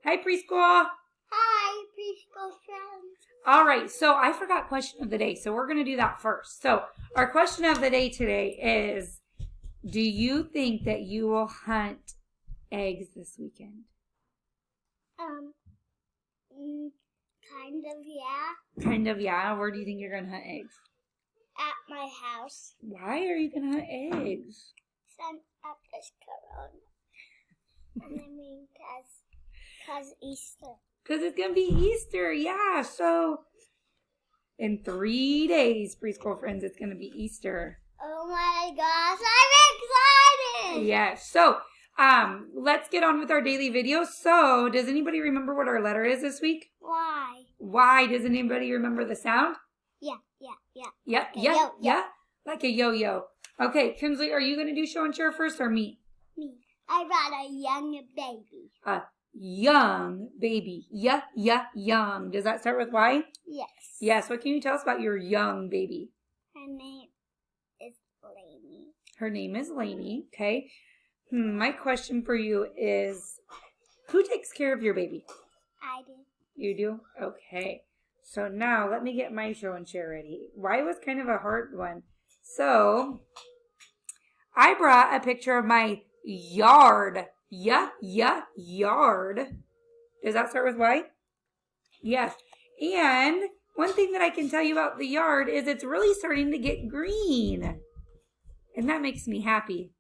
Hi, preschool. Hi, preschool friends. All right, so I forgot question of the day, so we're going to do that first. So our question of the day today is, do you think that you will hunt eggs this weekend? Kind of, yeah. Kind of, yeah. Where do you think you're going to hunt eggs? At my house. Why are you going to hunt eggs? Send up this corona. I mean, cause Easter. Because it's going to be Easter, yeah. So in 3 days, preschool friends, it's going to be Easter. Oh my gosh, I'm excited! Yes. So let's get on with our daily video. So does anybody remember what our letter is this week? Why? Why? Does anybody remember the sound? Yeah. Yep, Like a yeah, yo-yo. yeah. Like a yo-yo. Okay, Kinsley, are you going to do show and share first or me? Me. I brought a young baby. A young baby. Young. Does that start with Y? Yes. Yes. What can you tell us about your young baby? Her name is Lainey. Her name is Lainey. Okay. My question for you is, who takes care of your baby? I do. You do? Okay. So now let me get my show and share ready. Y was kind of a hard one. So I brought a picture of my yard. Yard. Does that start with Y? Yes. And one thing that I can tell you about the yard is it's really starting to get green. And that makes me happy.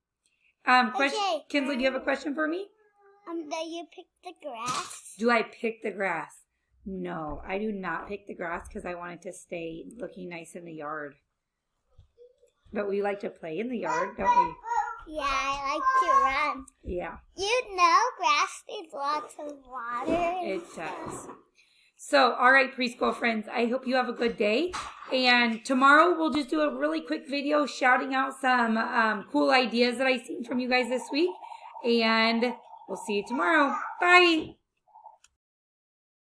Okay. Kinsley, do you have a question for me? Do you pick the grass? Do I pick the grass? No, I do not pick the grass because I want it to stay looking nice in the yard. But we like to play in the yard, don't we? Yeah, I like to run. Yeah. You know grass needs lots of water. It does. So, all right, preschool friends, I hope you have a good day. And tomorrow we'll just do a really quick video shouting out some cool ideas that I've seen from you guys this week. And we'll see you tomorrow. Bye.